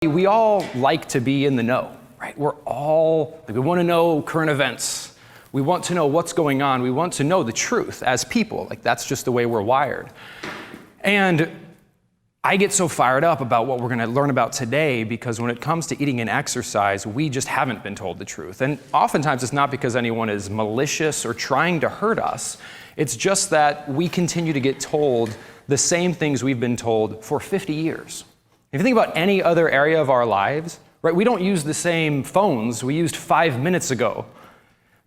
We all like to be in the know, right? We want to know current events. We want to know what's going on. We want to know the truth as people. Like, that's just the way we're wired. And I get so fired up about what we're going to learn about today because when it comes to eating and exercise, we just haven't been told the truth. And oftentimes it's not because anyone is malicious or trying to hurt us. It's just that we continue to get told the same things we've been told for 50 years. If you think about any other area of our lives, right, we don't use the same phones we used 5 minutes ago,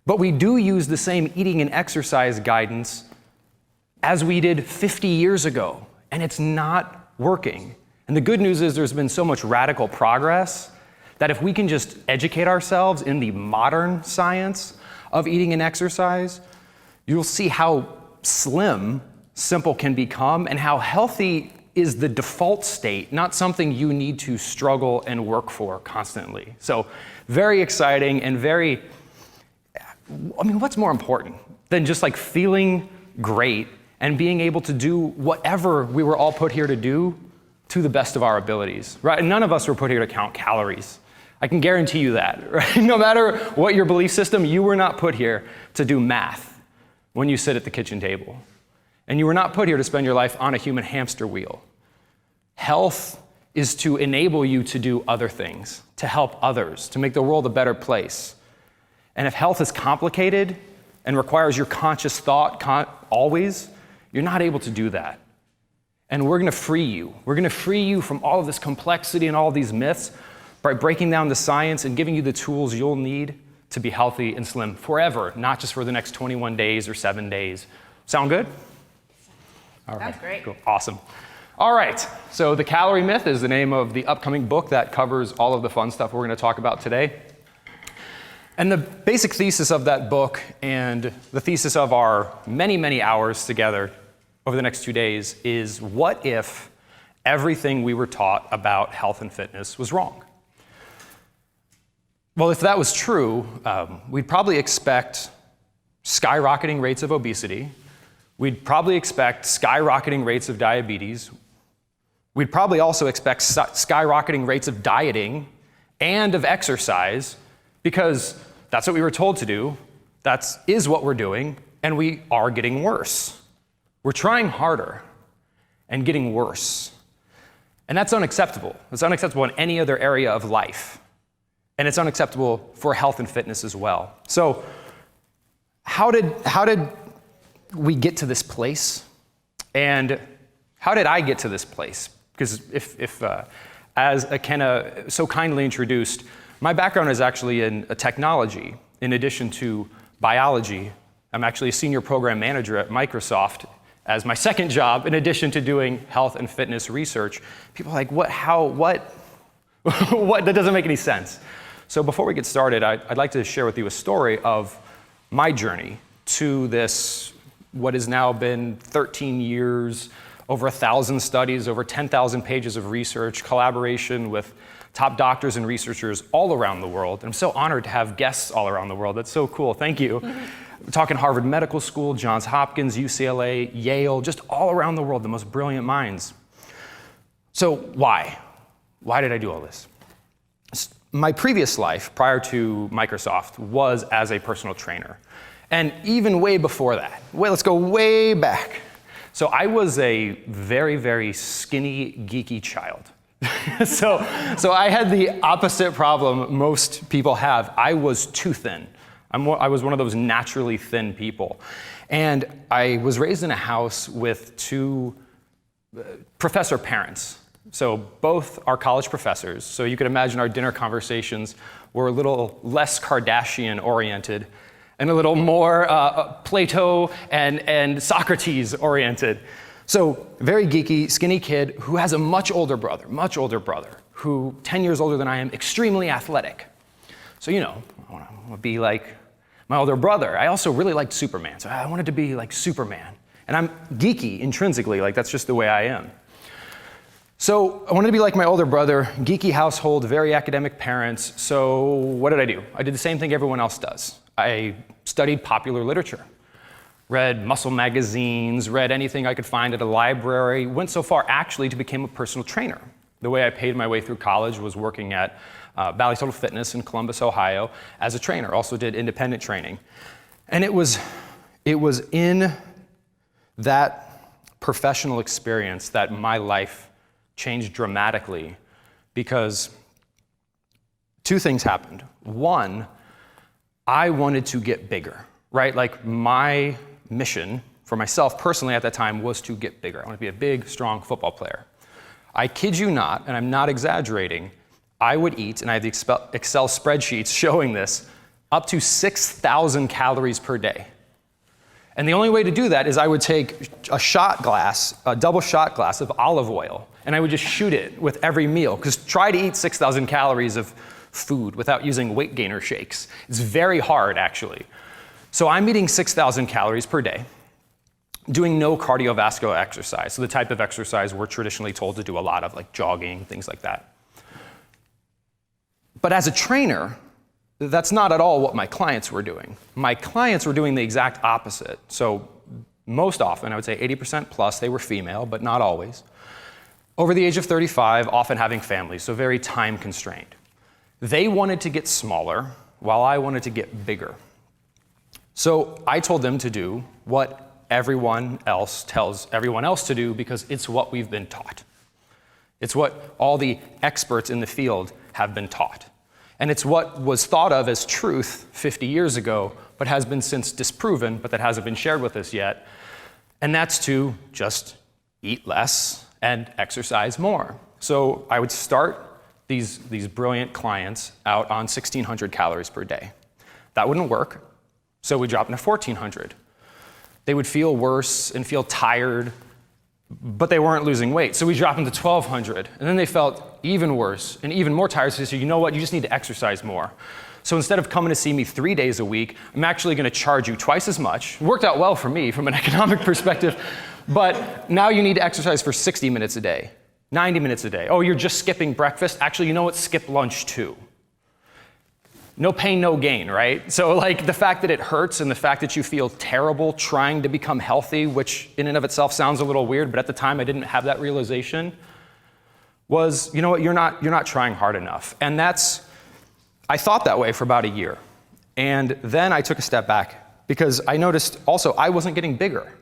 but we do use the same eating and exercise guidance as we did 50 years ago, and it's not working. And the good news is there's been so much radical progress that if we can just educate ourselves in the modern science of eating and exercise, you'll see how simple can become and how healthy is the default state, not something you need to struggle and work for constantly. So very exciting and what's more important than just like feeling great and being able to do whatever we were all put here to do to the best of our abilities, right? And none of us were put here to count calories. I can guarantee you that, right? No matter what your belief system, you were not put here to do math when you sit at the kitchen table. And you were not put here to spend your life on a human hamster wheel. Health is to enable you to do other things, to help others, to make the world a better place. And if health is complicated and requires your conscious thought always, you're not able to do that. And we're going to free you. We're going to free you from all of this complexity and all of these myths by breaking down the science and giving you the tools you'll need to be healthy and slim forever, not just for the next 21 days or 7 days. Sound good? All right. Sounds great. Cool. Awesome. All right. So The Calorie Myth is the name of the upcoming book that covers all of the fun stuff we're going to talk about today. And the basic thesis of that book and the thesis of our many, many hours together over the next 2 days is, what if everything we were taught about health and fitness was wrong? Well, if that was true, we'd probably expect skyrocketing rates of obesity. We'd probably expect skyrocketing rates of diabetes. We'd probably also expect skyrocketing rates of dieting and of exercise, because that's what we were told to do. That is what we're doing, and we are getting worse. We're trying harder and getting worse. And that's unacceptable. It's unacceptable in any other area of life. And it's unacceptable for health and fitness as well. So how did we get to this place? And how did I get to this place? Because as Akenna so kindly introduced, my background is actually in technology in addition to biology. I'm actually a senior program manager at Microsoft as my second job in addition to doing health and fitness research. People are like, what? That doesn't make any sense. So before we get started, I'd like to share with you a story of my journey to this, what has now been 13 years, over 1,000 studies, over 10,000 pages of research, collaboration with top doctors and researchers all around the world. And I'm so honored to have guests all around the world. That's so cool. Thank you. We're talking Harvard Medical School, Johns Hopkins, UCLA, Yale, just all around the world, the most brilliant minds. So why? Why did I do all this? My previous life, prior to Microsoft, was as a personal trainer. And even way before that, let's go way back. So I was a very, very skinny, geeky child. So I had the opposite problem most people have. I was too thin. I was one of those naturally thin people. And I was raised in a house with two professor parents. So both are college professors. So you could imagine our dinner conversations were a little less Kardashian oriented and a little more Plato and Socrates oriented. So very geeky, skinny kid who has a much older brother, who 10 years older than I am, extremely athletic. So, I want to be like my older brother. I also really liked Superman. So I wanted to be like Superman. And I'm geeky intrinsically, like that's just the way I am. So I wanted to be like my older brother, geeky household, very academic parents. So what did I do? I did the same thing everyone else does. I studied popular literature, read muscle magazines, read anything I could find at a library, went so far actually to become a personal trainer. The way I paid my way through college was working at Valley Total Fitness in Columbus, Ohio, as a trainer. Also did independent training. And it was in that professional experience that my life changed dramatically, because two things happened. One, I wanted to get bigger, right? Like, my mission for myself personally at that time was to get bigger. I want to be a big, strong football player. I kid you not, and I'm not exaggerating, I would eat, and I have the Excel spreadsheets showing this, up to 6,000 calories per day. And the only way to do that is I would take a double shot glass of olive oil, and I would just shoot it with every meal, because try to eat 6,000 calories of food without using weight gainer shakes. It's very hard, actually. So I'm eating 6,000 calories per day, doing no cardiovascular exercise, so the type of exercise we're traditionally told to do a lot of, like jogging, things like that. But as a trainer, that's not at all what my clients were doing. My clients were doing the exact opposite. So most often, I would say 80% plus, they were female, but not always. Over the age of 35, often having families, so very time constrained. They wanted to get smaller, while I wanted to get bigger. So I told them to do what everyone else tells everyone else to do, because it's what we've been taught. It's what all the experts in the field have been taught. And it's what was thought of as truth 50 years ago, but has been since disproven, but that hasn't been shared with us yet. And that's to just eat less and exercise more. So I would start these brilliant clients out on 1,600 calories per day. That wouldn't work, so we dropped into 1,400. They would feel worse and feel tired, but they weren't losing weight. So we dropped them to 1,200, and then they felt even worse and even more tired. So they said, you know what, you just need to exercise more. So instead of coming to see me 3 days a week, I'm actually gonna charge you twice as much. It worked out well for me from an economic perspective, but now you need to exercise for 60 minutes a day, 90 minutes a day. Oh, you're just skipping breakfast? Actually, you know what, skip lunch too. No pain, no gain, right? So like the fact that it hurts and the fact that you feel terrible trying to become healthy, which in and of itself sounds a little weird, but at the time I didn't have that realization, was, you know what, you're not trying hard enough. And I thought that way for about a year. And then I took a step back, because I noticed also I wasn't getting bigger.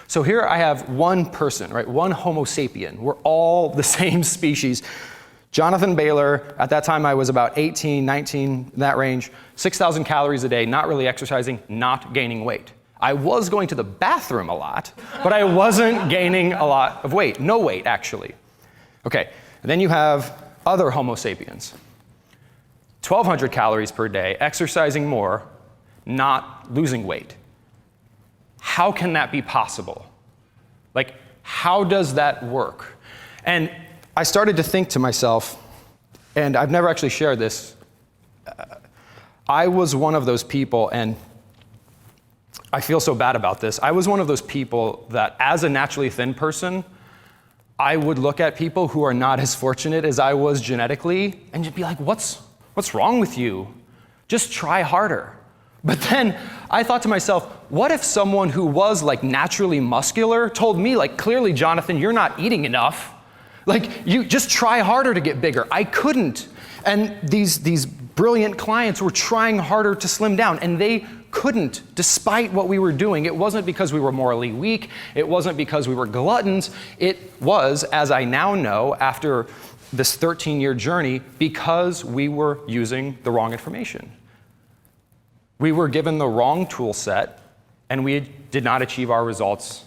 So here I have one person, right? One Homo sapien. We're all the same species. Jonathan Bailor, at that time I was about 18, 19, in that range, 6,000 calories a day, not really exercising, not gaining weight. I was going to the bathroom a lot, but I wasn't gaining a lot of weight. No weight, actually. Okay, and then you have other Homo sapiens. 1,200 calories per day, exercising more, not losing weight. How can that be possible? Like, how does that work? And I started to think to myself, and I've never actually shared this, I was one of those people, and I feel so bad about this. I was one of those people that, as a naturally thin person, I would look at people who are not as fortunate as I was genetically, and just be like, what's wrong with you? Just try harder. But then I thought to myself, what if someone who was like naturally muscular told me, like, clearly, Jonathan, you're not eating enough. Like, you just try harder to get bigger. I couldn't. And these brilliant clients were trying harder to slim down, and they couldn't, despite what we were doing. It wasn't because we were morally weak. It wasn't because we were gluttons. It was, as I now know, after this 13-year journey, because we were using the wrong information. We were given the wrong tool set, and we did not achieve our results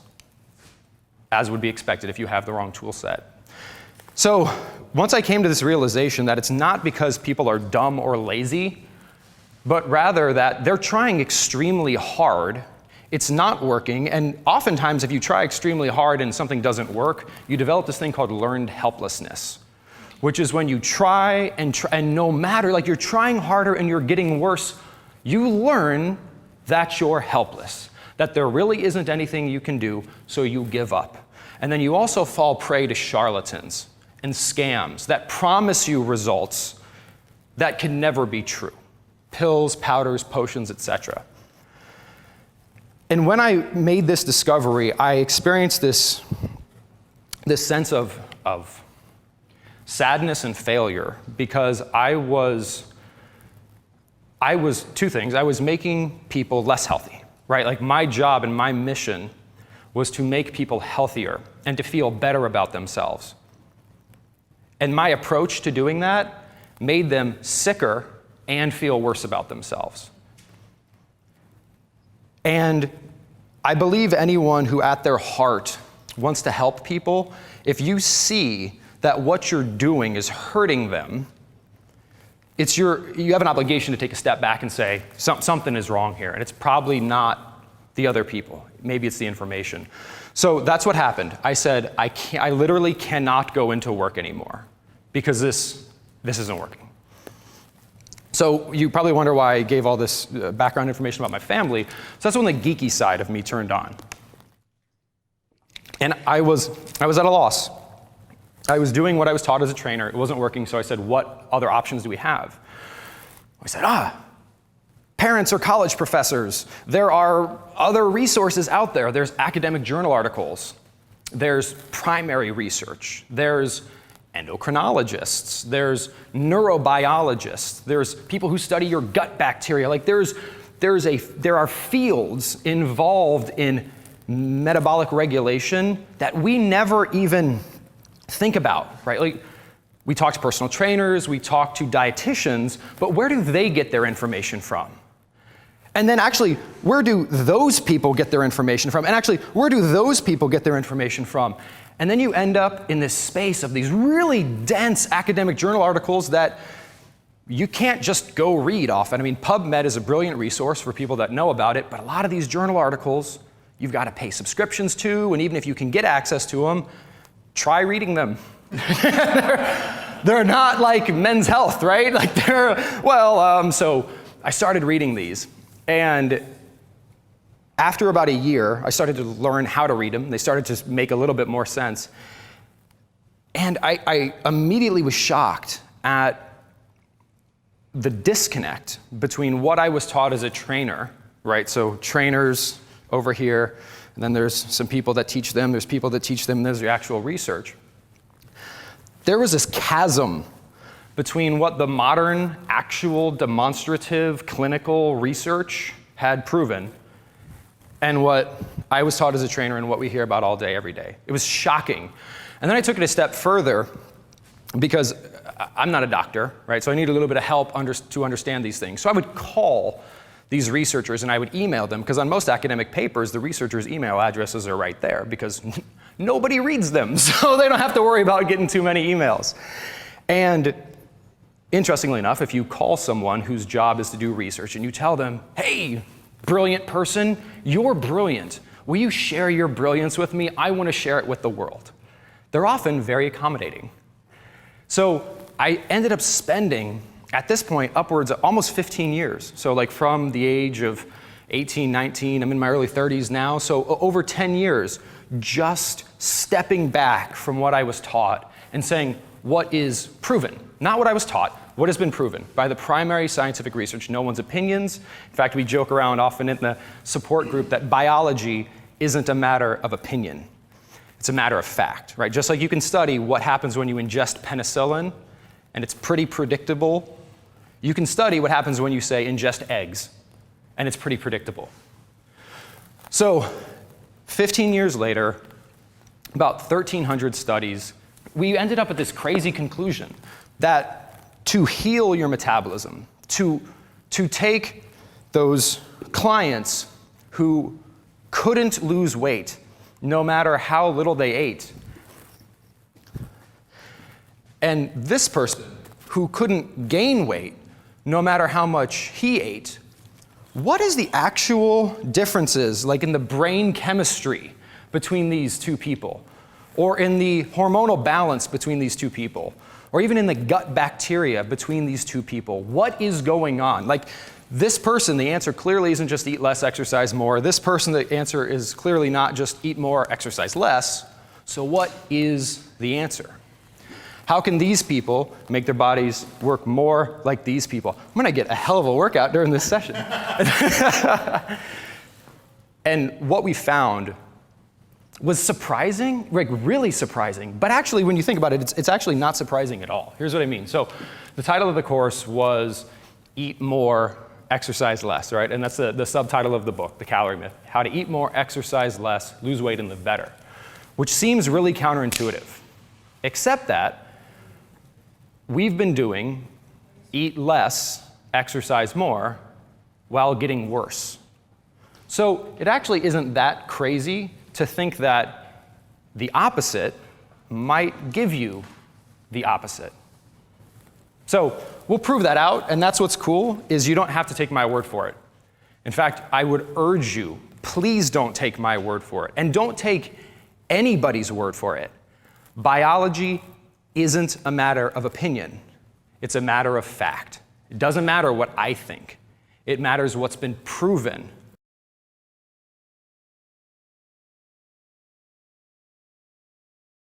as would be expected if you have the wrong tool set. So once I came to this realization that it's not because people are dumb or lazy, but rather that they're trying extremely hard, it's not working, and oftentimes if you try extremely hard and something doesn't work, you develop this thing called learned helplessness, which is when you try and no matter, like, you're trying harder and you're getting worse, you learn that you're helpless, that there really isn't anything you can do, so you give up. And then you also fall prey to charlatans and scams that promise you results that can never be true. Pills, powders, potions, etc. And when I made this discovery, I experienced this sense of sadness and failure, because I was two things. I was making people less healthy, right? Like my job and my mission was to make people healthier and to feel better about themselves. And my approach to doing that made them sicker and feel worse about themselves. And I believe anyone who at their heart wants to help people, if you see that what you're doing is hurting them, you have an obligation to take a step back and say, something is wrong here, and it's probably not the other people. Maybe it's the information. So that's what happened. I said, I literally cannot go into work anymore because this isn't working. So you probably wonder why I gave all this background information about my family. So that's when the geeky side of me turned on. And I was at a loss. I was doing what I was taught as a trainer. It wasn't working, so I said, what other options do we have? I said, parents or college professors. There are other resources out there. There's academic journal articles. There's primary research. There's endocrinologists. There's neurobiologists. There's people who study your gut bacteria. Like there are fields involved in metabolic regulation that we never even think about, right? Like we talk to personal trainers, we talk to dietitians, but where do they get their information from? And then actually, where do those people get their information from? And actually, where do those people get their information from? And then you end up in this space of these really dense academic journal articles that you can't just go read often. I mean, PubMed is a brilliant resource for people that know about it, but a lot of these journal articles, you've got to pay subscriptions to, and even if you can get access to them, try reading them. They're not like Men's Health, right? Like so I started reading these. And after about a year, I started to learn how to read them. They started to make a little bit more sense. And I immediately was shocked at the disconnect between what I was taught as a trainer, right? So trainers over here, and then there's some people that teach them, there's people that teach them, and there's the actual research. There was this chasm between what the modern, actual, demonstrative, clinical research had proven and what I was taught as a trainer and what we hear about all day, every day. It was shocking. And then I took it a step further because I'm not a doctor, right? So I need a little bit of help to understand these things. So I would call these researchers and I would email them, because on most academic papers, the researchers' email addresses are right there because nobody reads them, so they don't have to worry about getting too many emails. And interestingly enough, if you call someone whose job is to do research and you tell them, hey, brilliant person, you're brilliant. Will you share your brilliance with me? I want to share it with the world. They're often very accommodating. So I ended up spending, at this point, upwards of almost 15 years. So like from the age of 18, 19, I'm in my early 30s now, so over 10 years, just stepping back from what I was taught and saying, what is proven? Not what I was taught, what has been proven by the primary scientific research, no one's opinions. In fact, we joke around often in the support group that biology isn't a matter of opinion. It's a matter of fact, right? Just like you can study what happens when you ingest penicillin, and it's pretty predictable, you can study what happens when you say ingest eggs, and it's pretty predictable. So 15 years later, about 1,300 studies, we ended up at this crazy conclusion that to heal your metabolism, to take those clients who couldn't lose weight no matter how little they ate, and this person who couldn't gain weight no matter how much he ate, what is the actual differences, like in the brain chemistry between these two people, or in the hormonal balance between these two people, or even in the gut bacteria between these two people? What is going on? Like this person, the answer clearly isn't just eat less, exercise more. This person, the answer is clearly not just eat more, exercise less. So what is the answer? How can these people make their bodies work more like these people? I'm gonna get a hell of a workout during this session. And what we found was surprising, like really surprising. But actually, when you think about it, it's actually not surprising at all. Here's what I mean. So the title of the course was Eat More, Exercise Less, right? And that's the subtitle of the book, The Calorie Myth, How to Eat More, Exercise Less, Lose Weight, and Live Better, which seems really counterintuitive, except that we've been doing eat less, exercise more, while getting worse. So it actually isn't that crazy to think that the opposite might give you the opposite. So we'll prove that out, and that's what's cool, is you don't have to take my word for it. In fact, I would urge you, please don't take my word for it, and don't take anybody's word for it. Biology isn't a matter of opinion. It's a matter of fact. It doesn't matter what I think. It matters what's been proven